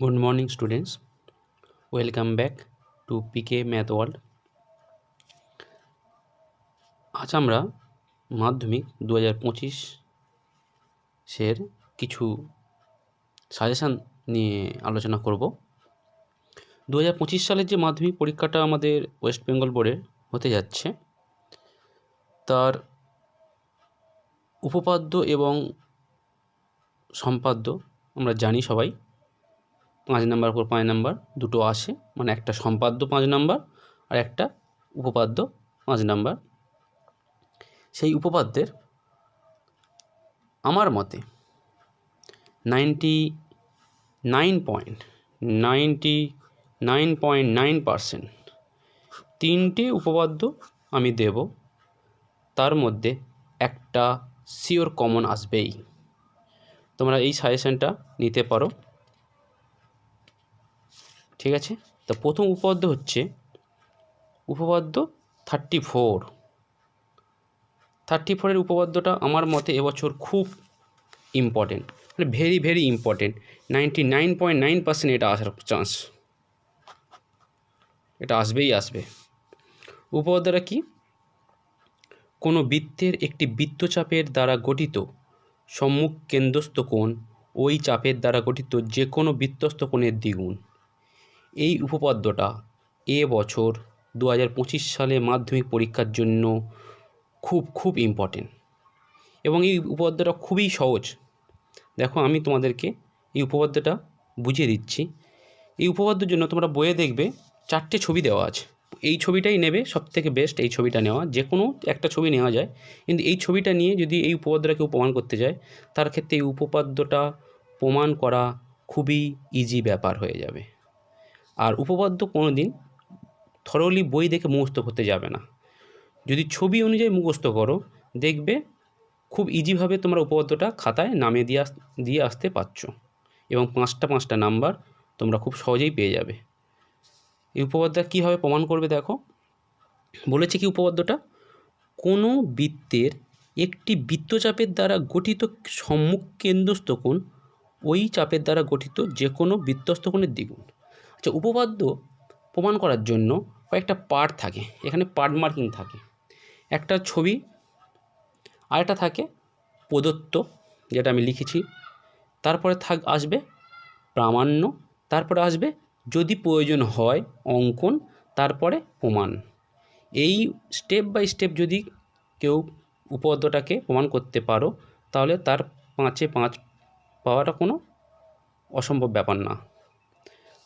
Good morning, students. Welcome back to PK Math World. আজ আমরা মাধ্যমিক 2025 কিছু সাজেশান নিয়ে আলোচনা করব। 2025 সালের যে মাধ্যমিক পরীক্ষাটা আমাদের ওয়েস্ট বেঙ্গল বোর্ডে হতে যাচ্ছে, তার উপপাদ্য এবং সম্পাদ্য আমরা জানি সবাই। 5 নাম্বার পর 5 নাম্বার দুটো আসে, মানে একটা সম্পাদ্য 5 নাম্বার আর একটা উপপাদ্য 5 নাম্বার। সেই উপপাদ্যের আমার মতে 99.99% তিনটে উপপাদ্য আমি দেব, তার মধ্যে একটা শিওর কমন আসবেই। তোমরা এই সাজেশনটা নিতে পারো, ঠিক আছে? তো প্রথম উপপাদ্য হচ্ছে উপপাদ্য 34 উপপাদ্যটা আমার মতে এবছর খুব ইম্পর্টেন্ট, মানে ভেরি ইম্পর্টেন্ট। 99.9% এটা আসার চান্স, এটা আসবে। উপপাদ্যটা কি? কোনো বৃত্তের একটি বৃত্তচাপের দ্বারা গঠিত সম্মুখ কেন্দ্রস্থ কোণ ওই চাপের দ্বারা গঠিত যে কোনো বৃত্তস্থ কোণের দ্বিগুণ। এই উপপাদ্যটা এবছর 2025 সালে মাধ্যমিক পরীক্ষার জন্য খুব ইম্পর্টেন্ট, এবং এই উপপাদ্যটা খুবই সহজ। দেখো, আমি তোমাদেরকে এই উপপাদ্যটা বুঝিয়ে দিচ্ছি। এই উপপাদ্যের জন্য তোমরা বইয়ে দেখবে 4টে ছবি দেওয়া আছে। এই ছবিটাই নেবে, সবথেকে বেস্ট এই ছবিটা নেওয়া। যে কোনো একটা ছবি নেওয়া যায়, কিন্তু এই ছবিটা নিয়ে যদি এই উপপাদ্যটা কেউ প্রমাণ করতে যায়, তার ক্ষেত্রে এই উপপাদ্যটা প্রমাণ করা খুবই ইজি ব্যাপার হয়ে যাবে। আর উপপাদ্য কোনো দিন থরলি বই দেখে মুখস্থ করতে যাবে না। যদি ছবি অনুযায়ী মুখস্থ করো, দেখবে খুব ইজিভাবে তোমরা উপপাদ্যটা খাতায় নামিয়ে দিয়ে আসতে পারছো, এবং পাঁচটা নাম্বার তোমরা খুব সহজেই পেয়ে যাবে। এই উপপাদ্যটা কীভাবে প্রমাণ করবে দেখো। বলেছে কি উপপাদ্যটা, কোনো বৃত্তের একটি বৃত্তচাপের দ্বারা গঠিত সম্মুখ কেন্দ্রস্থ কোণ ওই চাপের দ্বারা গঠিত যে কোনো বৃত্তস্থ কোণের দ্বিগুণ। আচ্ছা, উপপাদ্য প্রমাণ করার জন্য কয়েকটা পার্ট থাকে, এখানে পার্ট মার্কিং থাকে। একটা ছবি, আরেকটা থাকে প্রদত্ত, যেটা আমি লিখেছি। তারপরে আসবে প্রামাণ্য, তারপরে আসবে যদি প্রয়োজন হয় অঙ্কন, তারপরে প্রমাণ। এই স্টেপ বাই স্টেপ যদি কেউ উপপাদ্যটাকে প্রমাণ করতে পারো, তাহলে তার 5-এ 5 পাওয়াটা কোনো অসম্ভব ব্যাপার না।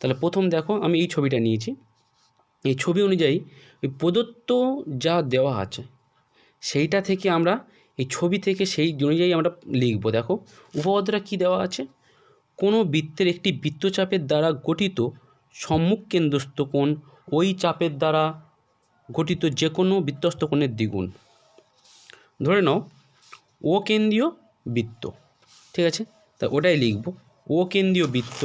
তাহলে প্রথম দেখো, আমি এই ছবিটা নিয়েছি। এই ছবি অনুযায়ী ওই প্রদত্ত যা দেওয়া আছে সেইটা থেকে আমরা এই ছবি থেকে সেই অনুযায়ী আমরা লিখব। দেখো উপপাদ্যটা কী দেওয়া আছে, কোনো বৃত্তের একটি বৃত্তচাপের দ্বারা গঠিত সম্মুখ কেন্দ্রস্থ কোণ ওই চাপের দ্বারা গঠিত যে কোনো বৃত্তস্থ কোণের দ্বিগুণ। ধরে নাও ও কেন্দ্রীয় বৃত্ত, ঠিক আছে? তা ওটাই লিখব, ও কেন্দ্রীয় বৃত্ত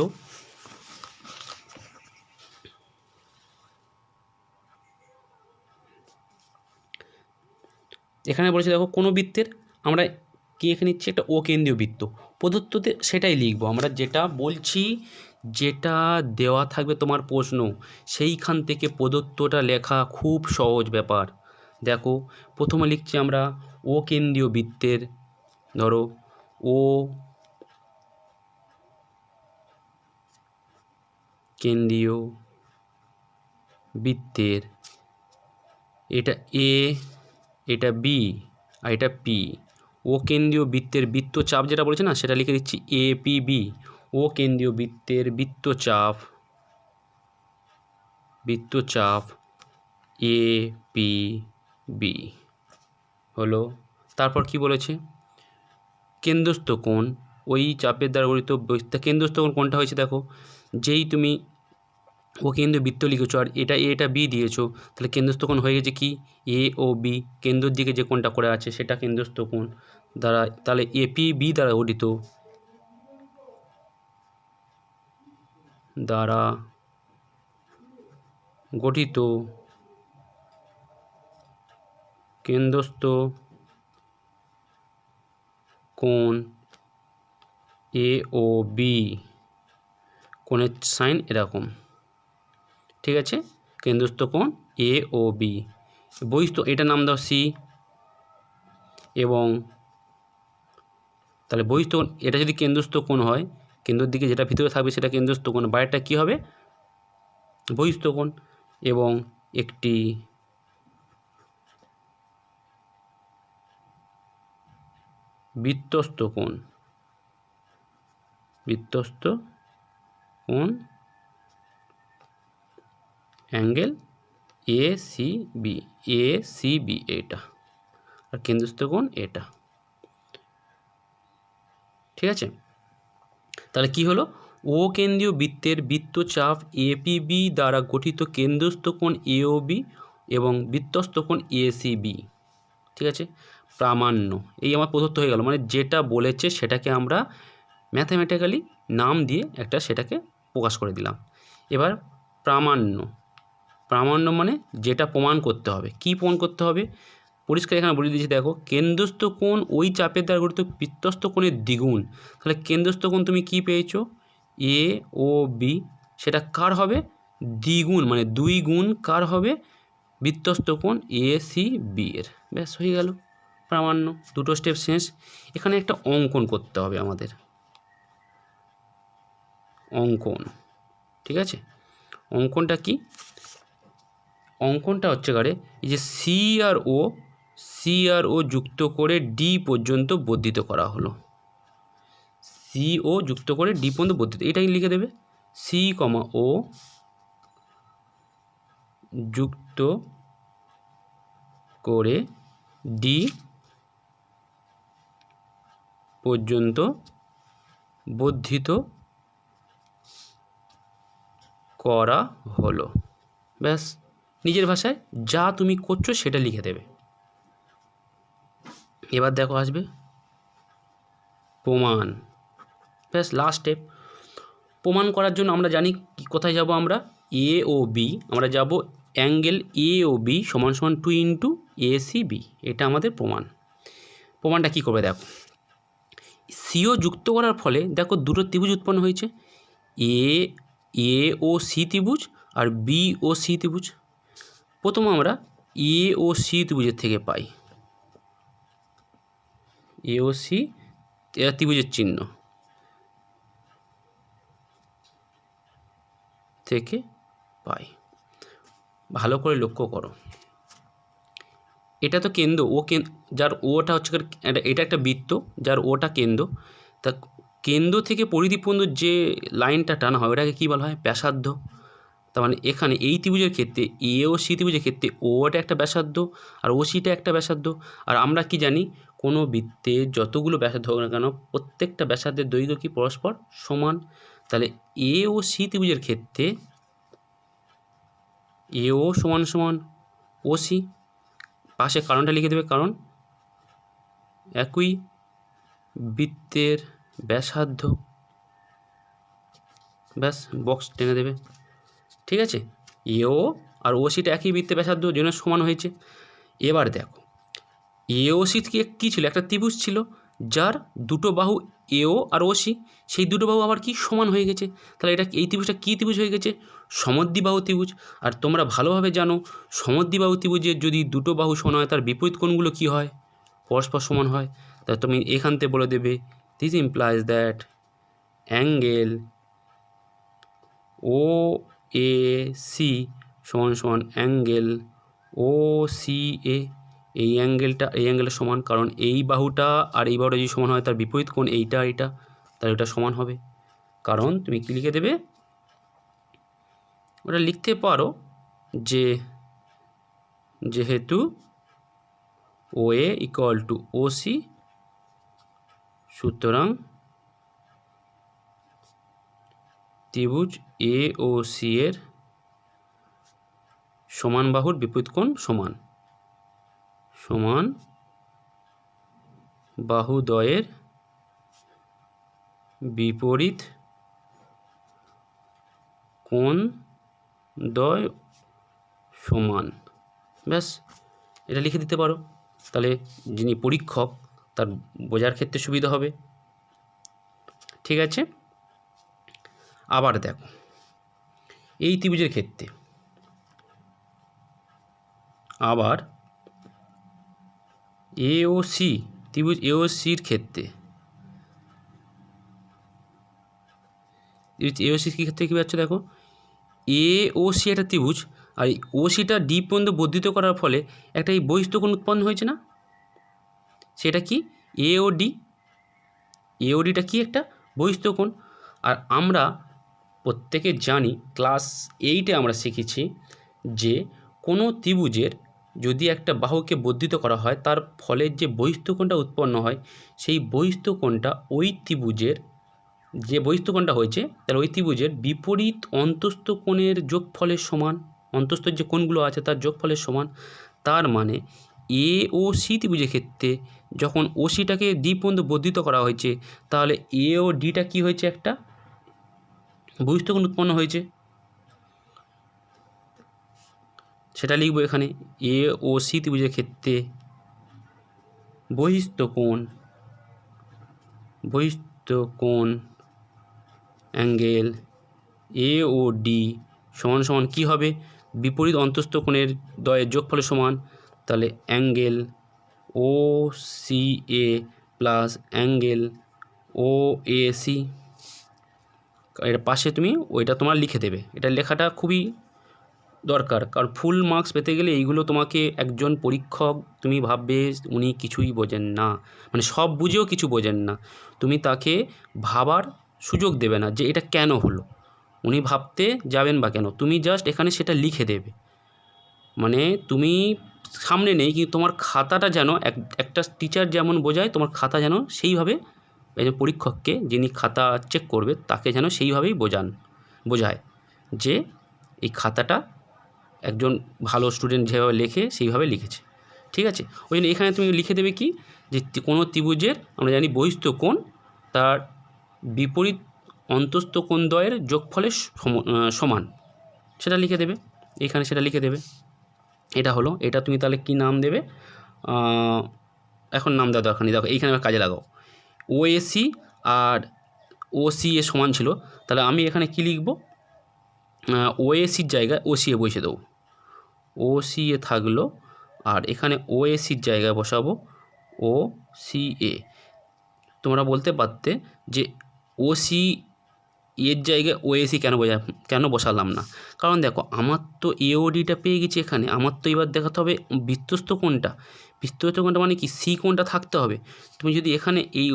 এখানে বলেছে দেখো, কোনো বৃত্তের আমরা কি এখানে নিচ্ছি একটা ও কেন্দ্রীয় বৃত্ত প্রদত্ততে, সেটাই লিখব আমরা। যেটা বলছি, যেটা দেওয়া থাকবে তোমার প্রশ্ন, সেইখান থেকে প্রদত্তটা লেখা খুব সহজ ব্যাপার। দেখো প্রথমে লিখছি আমরা ও কেন্দ্রীয় বৃত্তের, ধরো ও কেন্দ্রীয় বৃত্তের, এটা এ, এটা বি আর এটা পি। ও কেন্দ্রীয় বৃত্তের বৃত্তচাপ যেটা বলেছে না, সেটা লিখে দিচ্ছি এ পি বি। ও কেন্দ্রীয় বৃত্তের বৃত্তচাপ এ পি বি হলো। তারপর কি বলেছে, কেন্দ্রস্থ কোণ ওই চাপের দ্বারা গঠিত। কেন্দ্রস্থ কোণ কোনটা হয়েছে দেখো, যেই তুমি ও কেন্দ্রীয় বৃত্ত লিখেছো আর এটা এ এটা বি দিয়েছো, তাহলে কেন্দ্রস্থ কোণ হয়ে গেছে কি এ ও বি। কেন্দ্রের দিকে যে কোণটা করে আছে সেটা কেন্দ্রস্থ কোণ দ্বারা, তাহলে এপি বি দ্বারা গঠিত কেন্দ্রস্থ কোণ এ ও বি কোণের সাইন এরকম, ঠিক আছে। কেন্দ্রস্থ কোণ এ ও বি, বহিস্থ এটা নাম দাও সি, এবং তাহলে বহিস্থ কোণ এটা যদি কেন্দ্রস্থ কোণ হয়, কেন্দ্রের দিকে যেটা ভিতরে থাকবে সেটা কেন্দ্রস্থ কোণ, বাইরেটা কী হবে বহিস্থ কোণ, এবং একটি বৃত্তস্থ কোণ, বৃত্তস্থ কোণ অ্যাঙ্গেল এ সি বি, এটা, আর কেন্দ্রস্থ কোণ এটা, ঠিক আছে। তাহলে কি হলো, ও কেন্দ্রীয় বৃত্তের বৃত্তচাপ এপিবি দ্বারা গঠিত কেন্দ্রস্থ কোণ এওবি এবং বৃত্তস্থ কোণ এসিবি, ঠিক আছে। প্রামাণ্য, এই আমার প্রদত্ত হয়ে গেল, মানে যেটা বলেছে সেটাকে আমরা ম্যাথামেটিক্যালি নাম দিয়ে একটা সেটাকে প্রকাশ করে দিলাম। এবার প্রামাণ্য, প্রামাণ্য মানে যেটা প্রমাণ করতে হবে। কি প্রমাণ করতে হবে, পরিষ্কার এখানে বলে দিয়েছি, দেখো কেন্দ্রস্থ কোণ ওই চাপের দ্বারা গঠিত বৃত্তস্থ কোণের দ্বিগুণ। তাহলে কেন্দ্রস্থ কোণ তুমি কি পেয়েছো এ ও বি, সেটা কার হবে দ্বিগুণ, মানে 2 গুণ কার হবে বৃত্তস্থ কোণ এ সি বি এর। ব্যাস হয়ে গেল প্রামাণ্য, দুটো স্টেপ শেষ। এখানে একটা অঙ্কন করতে হবে আমাদের, অঙ্কন, ঠিক আছে। অঙ্কনটা কি, অঙ্কনটা হচ্ছে কারে এই যে সি আর ও যুক্ত করে ডি পর্যন্ত বর্ধিত করা হলো, সি ও যুক্ত করে ডি পর্যন্ত বর্ধিত, এটাই লিখে দেবে সি কমা ও যুক্ত করে ডি পর্যন্ত বর্ধিত করা হলো। ব্যাস, নিজের ভাষায় যা তুমি করছো সেটা লিখে দেবে। এবার দেখো আসবে প্রমাণ, ব্যাস লাস্ট স্টেপ। প্রমাণ করার জন্য আমরা জানি কোথায় যাব, আমরা এ ও বি, আমরা যাব অ্যাঙ্গেল এ ও বি সমান সমান 2 ইন্টু এসিবি, এটা আমাদের প্রমাণ। প্রমাণটা কী করবে দেখো, সিও যুক্ত করার ফলে দেখো দুটো ত্রিভুজ উৎপন্ন হয়েছে, এ ও সি ত্রিভুজ আর বি ও সি ত্রিভুজ। প্রথম আমরা এ ও সি ত্রিভুজের থেকে পাই, এ ও সি ত্রিভুজের চিহ্ন থেকে পাই। ভালো করে লক্ষ্য করো, এটা তো কেন্দ্র, যার ওটা হচ্ছে এটা একটা বৃত্ত যার ওটা কেন্দ্র, তা কেন্দ্র থেকে পরিধি পর্যন্ত যে লাইনটা টানা হয় ওটাকে কী বলা হয় ব্যাসার্ধ। তার মানে এখানে এই ত্রিভুজের ক্ষেত্রে এ ও সি ত্রিভুজের ক্ষেত্রে ওটা একটা ব্যাসার্ধ আর ও সিটা একটা ব্যাসার্ধ। আর আমরা কি জানি, কোনো বৃত্তে যতগুলো ব্যাসার্ধ হোক না কেন প্রত্যেকটা ব্যাসার্ধের দৈর্ঘ্য কি পরস্পর সমান। তাহলে এ ও সি ত্রিভুজের ক্ষেত্রে এ ও সমান সমান ও সি, পাশে কারণটা লিখে দেবে, কারণ একই বৃত্তের ব্যাসার্ধ, ব্যাস বক্স টেনে দেবে, ঠিক আছে। এও আর ও সিটা একই বৃত্তের ব্যাসার্ধ জন্য সমান হয়েছে। এবার দেখো এও সি কী ছিল, একটা ত্রিভুজ ছিল যার দুটো বাহু এও আর ও সি, সেই দুটো বাহু আবার কি সমান হয়ে গেছে। তাহলে এটা এই ত্রিভুজটা কী ত্রিভুজ হয়ে গেছে, সমদ্বিবাহু ত্রিভুজ। আর তোমরা ভালোভাবে জানো সমদ্বিবাহু ত্রিভুজের যদি দুটো বাহু সমান হয় তার বিপরীত কোণগুলো কী হয়, পরস্পর সমান হয়। তাহলে তুমি এখান থেকে বলে দেবে this implies that angle O A C সমান সমান অ্যাঙ্গেল ও সি এ, এই অ্যাঙ্গেলটা সমান, কারণ এই বাহুটা আর এই বাহুটা যদি সমান হয় তার বিপরীত কোণ এইটা, তাহলে ওটা সমান হবে। কারণ তুমি কি লিখে দেবে, ওটা লিখতে পারো যে যেহেতু ও এ ইকুয়াল টু ও সি, সুতরাং ত্রিভুজ এ ও সি এর সমান বাহুর বিপরীত কোণ সমান বাহুদ্বয়ের বিপরীত কোণদ্বয় সমান। ব্যাস এটা লিখে দিতে পারো, তাহলে যিনি পরীক্ষক তার বোঝার ক্ষেত্রে সুবিধা হবে, ঠিক আছে। আবার দেখো এই ত্রিভুজের ক্ষেত্রে আবার এওসি ত্রিভুজ এওসির ক্ষেত্রে এওসির ক্ষেত্রে কী পাচ্ছ দেখো এওসি একটা ত্রিভুজ আর এই ওসিটা ডি পর্যন্ত বর্ধিত করার ফলে একটা এই বহিস্থকোণ উৎপন্ন হয়েছে না, সেটা কি এওডি। এওডিটা কি একটা বহিস্থকোণ। আর আমরা প্রত্যেকে জানি ক্লাস 8-এ আমরা শিখেছি যে কোনো ত্রিভুজের যদি একটা বাহুকে বর্ধিত করা হয় তার ফলে যে বহিস্থকোণটা উৎপন্ন হয় সেই বহিস্থকোণটা ওই ত্রিভুজের যে বহিস্থকোণটা হয়েছে তাহলে ওই ত্রিভুজের বিপরীত অন্তস্থ কোণের যোগফলের সমান, অন্তস্থ যে কোণগুলো আছে তার যোগফলের সমান। তার মানে এ ও সি ত্রিভুজের ক্ষেত্রে যখন ওসিটাকে ডি পর্যন্ত বর্ধিত করা হয়েছে তাহলে এ ও ডিটা কী হয়েছে, একটা বহিস্থকোণ উৎপন্ন হয়েছে, সেটা লিখব এখানে। এ ও সি ত্রিভুজের ক্ষেত্রে বহিস্থকোণ অ্যাঙ্গেল এ ও ডি সমান সমান কী হবে, বিপরীত অন্তস্থ কোণের দ্বয়ের যোগফলের সমান। তাহলে angle O C A plus angle O A C, এর পাশে তুমি ওইটা তোমার লিখে দেবে। এটা লেখাটা খুবই দরকার, কারণ ফুল মার্কস পেতে গেলে এইগুলো তোমাকে একজন পরীক্ষক তুমি ভাববে উনি কিছুই বোঝেন না, মানে সব বুঝেও কিছু বোঝেন না, তুমি তাকে ভাবার সুযোগ দেবে না যে এটা কেন হলো, উনি ভাবতে যাবেন বা কেন, তুমি জাস্ট এখানে সেটা লিখে দেবে। মানে তুমি সামনে নেই কিন্তু তোমার খাতাটা যেন একটা টিচার যেমন বোঝায় তোমার খাতা যেন সেইভাবে একজন পরীক্ষককে যিনি খাতা চেক করবে তাকে যেন সেইভাবেই বোঝায় যে এই খাতাটা একজন ভালো স্টুডেন্ট যেভাবে লেখে সেইভাবে লিখেছে, ঠিক আছে। ওই জন্য এখানে তুমি লিখে দেবে কি যে কোনো ত্রিভুজের আমরা জানি বহিস্থ কোণ তার বিপরীত অন্তস্থ কোণ দ্বয়ের যোগফলের সমান, সেটা লিখে দেবে এখানে, সেটা লিখে দেবে। এটা হলো, এটা তুমি তাহলে কি নাম দেবে, এখন নাম দেওয়া দরকার নেই, দেখো এইখানে কাজে লাগাও। ওএসি আর ওসি এ সমান ছিল, তাহলে আমি এখানে কি লিখব, ওএসির জায়গায় ওসি এ বসে দেবো, ওসি এ থাকলো, আর এখানে ওএসির জায়গায় বসাবো ও সি এ। তোমরা বলতে পারতে যে ওসি এর জায়গায় ওএসি কেন বসালাম না, কারণ দেখো আমার তো এওডিটা পেয়ে গেছি এখানে, আমার তো এবার দেখাতে হবে বৃত্তস্থ কোণটা, মানে কি সি কোণটা থাকতে হবে। তুমি যদি এখানে এই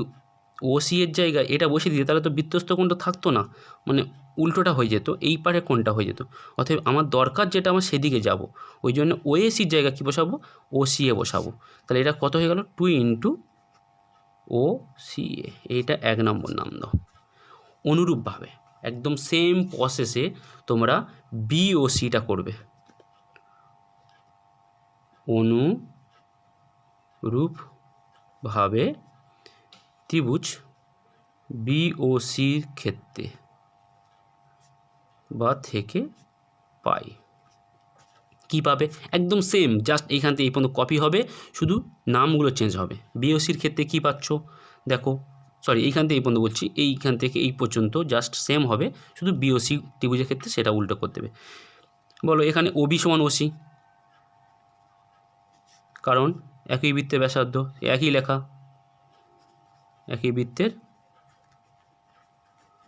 ওসি এর জায়গায় এটা বসিয়ে দিতে তাহলে তো বৃত্তস্থ কোণটা থাকতো না, মানে উল্টোটা হয়ে যেত, এই পারে কোণটা হয়ে যেত। অতএব আমার দরকার যেটা আমার সেদিকে যাব, ওই জন্য ওএসির জায়গায় কী বসাবো, ওসি এ বসাবো। তাহলে এটা কত হয়ে গেল, 2 × ও সি এ, এইটা 1 নম্বর নাম দাও। অনুরূপভাবে একদম সেম প্রসেসে তোমরা বিওসিটা করবে, অনুরূপভাবে ত্রিভুজ বিওসির ক্ষেত্রে বা থেকে পাই কী পাবে, একদম সেম, জাস্ট এইখান থেকে এই পর্যন্ত কপি হবে, শুধু নামগুলো চেঞ্জ হবে। বিওসির ক্ষেত্রে কী পাচ্ছ দেখো, সরি এইখান থেকে এই পর্যন্ত বলছি, এইখান থেকে এই পর্যন্ত জাস্ট সেম হবে, শুধু বিওসি ত্রিভুজের ক্ষেত্রে সেটা উল্টো করতে হবে। বলো এখানে ওবি সমান ওসি, কারণ একই বৃত্তের ব্যাসার্ধ, একই লেখা, একই বৃত্তের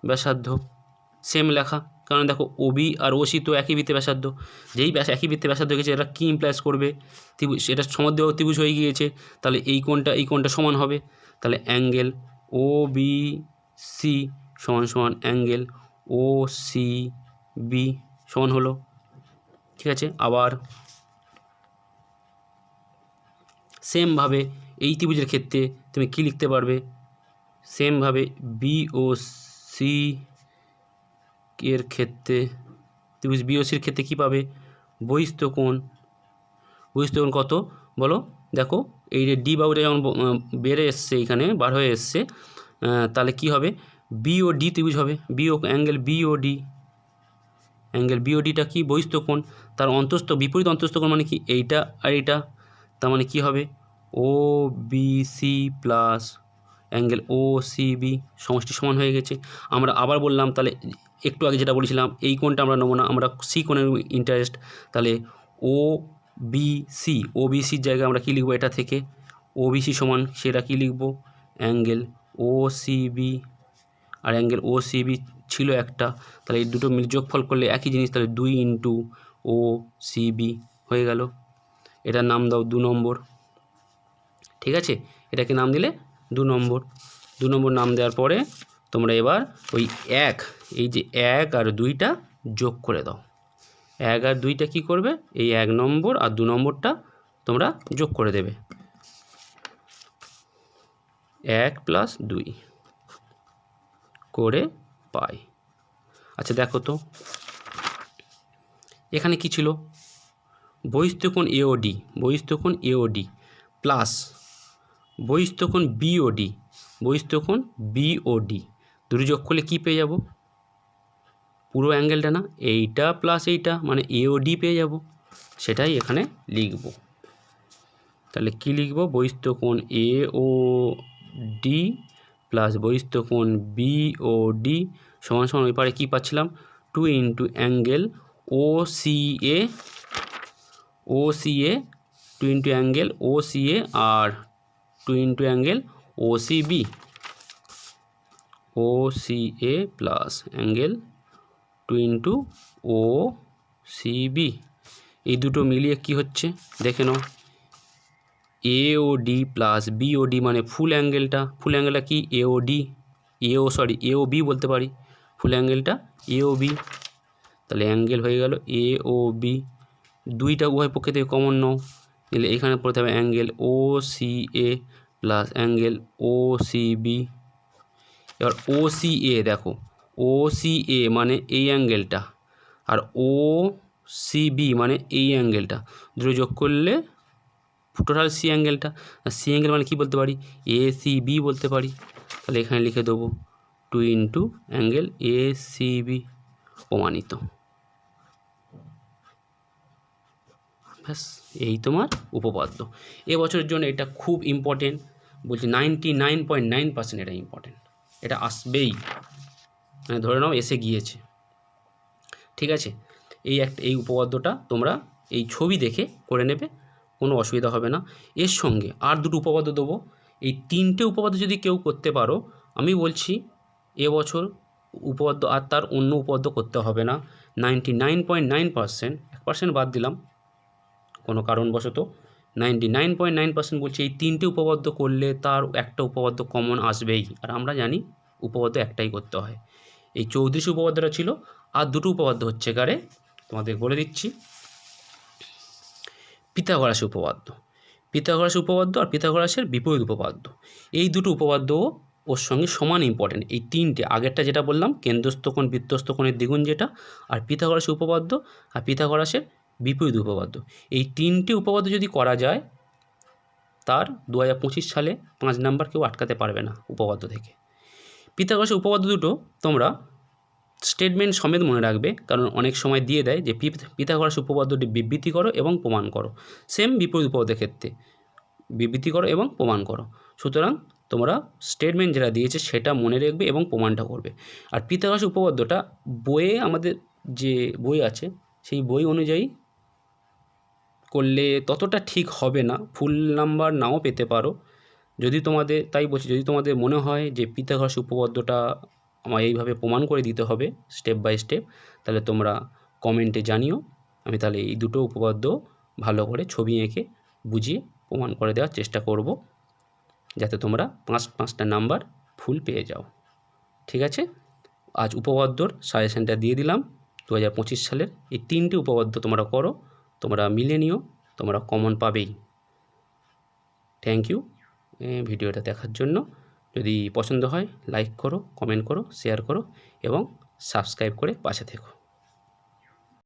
ব্যাসার্ধ সেম লেখা, কারণ দেখো ওবি আর ওসি তো একই বৃত্তের ব্যাসার্ধ, যেই একই বৃত্তের ব্যাসার্ধ হয়ে গেছে এটা কী ইমপ্লাইজ করবে, ত্রিভুজ, এটা সমদ্বিবাহু ত্রিভুজ হয়ে গিয়েছে, তাহলে এই কোণটা সমান হবে, তাহলে অ্যাঙ্গেল ও বি সি সমান অ্যাঙ্গেল ও সি বি সমান হলো, ঠিক আছে। আবার সেমভাবে এই ত্রিভুজের ক্ষেত্রে তুমি কী লিখতে পারবে, সেমভাবে বিওসি এর ক্ষেত্রে, ত্রিভুজ বিওসির ক্ষেত্রে কী পাবে, বহিস্থ কোণ কত বলো, দেখো এই যে ডি বাহুটা যেমন বেড়ে এসছে, এইখানে বার হয়ে এসছে, তাহলে কি হবে, বিওডি ত্রিভুজ হবে, অ্যাঙ্গেল বিওডিটা কি বহিস্থ কোণ, তার বিপরীত অন্তস্থ কোণ মানে কি এইটা আর এইটা, তার মানে কী হবে ও BC plus angle O C B সমষ্টি সমান হয়ে গেছে। আমরা আবার বললাম, তাহলে একটু আগে যেটা বলেছিলাম এই কোণটা আমরা নেবো না, আমরা সি কোণের ইন্টারেস্ট, তাহলে ও বি সি, ও বি সির জায়গায় আমরা কী লিখবো, এটা থেকে ও বি সি সমান সেটা কী লিখবো, অ্যাঙ্গেল ও সি বি, আর অ্যাঙ্গেল ও সি বি ছিল একটা, তাহলে এই দুটো মিল যোগফল করলে একই জিনিস, তাহলে 2 ইন্টু ও সি বি হয়ে গেল। এটার নাম দাও 2 নম্বর। ঠিক আছে, এটাকে নাম দিলে 2 নম্বর। 2 নম্বর নাম দেওয়ার পরে তোমরা এবার ওই এই যে 1 আর 2টা যোগ করে দাও। 1 আর 2টা কী করবে, এই 1 নম্বর আর 2 নম্বরটা তোমরা যোগ করে দেবে, 1 + 2 করে পাই। আচ্ছা দেখো তো এখানে কি ছিল, বহিস্থকোণ এওডি, বহিস্থকোণ এওডি প্লাস বহিস্থকোণ বিওডি, বহিস্থকোণ বিওডি দুটো যোগ করলে কী পেয়ে যাব, পুরো অ্যাঙ্গেলটা না, এইটা প্লাস এইটা মানে এওডি পেয়ে যাব, সেটাই এখানে লিখব। তাহলে কি লিখব, বহিস্থকোণ এওডি প্লাস বহিস্থকোণ বিওডি সমান সমান ওই পারে কী পাচ্ছিলাম, 2 into angle O C A, 2 into angle O C A R 2 into angle O C B, O C A plus angle 2 into O C B. এই দুটো মিলিয়ে কি হচ্ছে দেখে নাও, এওডি প্লাস বিওডি মানে ফুল অ্যাঙ্গেলটা, ফুল অ্যাঙ্গেলটা কি এওডি, এওবি বলতে পারি, ফুল অ্যাঙ্গেলটা এওবি, তাহলে অ্যাঙ্গেল হয়ে গেল এওবি। 2টা উভয় পক্ষে থেকে কমন নাও, নিলে এখানে পড়তে হবে angle O C A plus angle O C B. এবার ও সি এ দেখো, ও সি এ মানে এই অ্যাঙ্গেলটা, আর ও সি বি মানে এই অ্যাঙ্গেলটা, দুটো যোগ করলে টোটাল সি অ্যাঙ্গেলটা। আর সি অ্যাঙ্গেল মানে কী বলতে পারি, এ সি বি বলতে পারি, তাহলে এখানে লিখে দেবো 2 into angle A C B প্রমাণিত। ব্যাস, এই তোমার উপপাদ্য। এবছরের জন্য এটা খুব ইম্পর্টেন্ট, বলছি 99.9% এটা ইম্পর্টেন্ট, এটা আসবেই, মানে ধরে নাও এসে গিয়েছে। ঠিক আছে, এই উপপাদ্যটা তোমরা এই ছবি দেখে করে নেবে, কোনো অসুবিধা হবে না। এর সঙ্গে আর দুটো উপপাদ্য দেবো, এই 3টে উপপাদ্য যদি কেউ করতে পারো, আমি বলছি এবছর উপপাদ্য আর তার অন্য উপপাদ্য করতে হবে না। 99.9%, 1% বাদ দিলাম কোনো কারণবশত, 99.9% বলছি এই 3টে উপপাদ্য করলে তার একটা উপপাদ্য কমন আসবেই, আর আমরা জানি উপপাদ্য একটাই করতে হয়। এই 34 উপপাদ্যটা ছিল, আর দুটো উপপাদ্য হচ্ছে কারে তোমাদের বলে দিচ্ছি, পিথাগোরাস উপপাদ্য, পিথাগোরাস উপপাদ্য আর পিথাগোরাসের বিপরীত উপপাদ্য, এই দুটো উপপাদ্য ওর সঙ্গে সমান ইম্পর্টেন্ট। এই 3টে, আগেরটা যেটা বললাম কেন্দ্রস্থ কোণ বৃত্তস্থ কোণের দ্বিগুণ যেটা, আর পিথাগোরাসের উপপাদ্য আর পিথাগোরাসের বিপরীত উপপাদ্য, এই 3টে উপপাদ্য যদি করা যায় তার 2025 সালে 5 নাম্বার কেউ আটকাতে পারবে না উপপাদ্য থেকে। পিথাগোরাসের উপপাদ্য দুটো তোমরা স্টেটমেন্ট সমেত মনে রাখবে, কারণ অনেক সময় দিয়ে দেয় যে পিথাগোরাস উপপাদ্যটি বিবৃতি করো এবং প্রমাণ করো, সেম বিপরীত উপপাদ্যের ক্ষেত্রে বিবৃতি করো এবং প্রমাণ করো। সুতরাং তোমরা স্টেটমেন্ট যেটা দিয়েছে সেটা মনে রাখবে এবং প্রমাণটা করবে। আর পিথাগোরাস উপপাদ্যটা বইয়ে আমাদের যে বই আছে সেই বই অনুযায়ী করলে ততটা ঠিক হবে না, ফুল নাম্বার নাও পেতে পারো। যদি তোমাদের, তাই বলছি, যদি তোমাদের মনে হয় যে পিথাগোরাস উপপাদ্যটা আমার এইভাবে প্রমাণ করে দিতে হবে স্টেপ বাই স্টেপ, তাহলে তোমরা কমেন্টে জানিও, আমি তাহলে এই দুটো উপপাদ্য ভালো করে ছবি এঁকে বুঝিয়ে প্রমাণ করে দেওয়ার চেষ্টা করব, যাতে তোমরা 5টা নাম্বার ফুল পেয়ে যাও। ঠিক আছে, আজ উপপাদ্যর সাজেশনটা দিয়ে দিলাম 2025 সালের। এই 3টে উপপাদ্য তোমরা করো, তোমরা মিলে নিও, তোমরা কমন পাবেই। থ্যাংক ইউ ভিডিওটা দেখার জন্য। যদি পছন্দ হয় লাইক করো, কমেন্ট করো, শেয়ার করো এবং সাবস্ক্রাইব করে পাশে থেকো।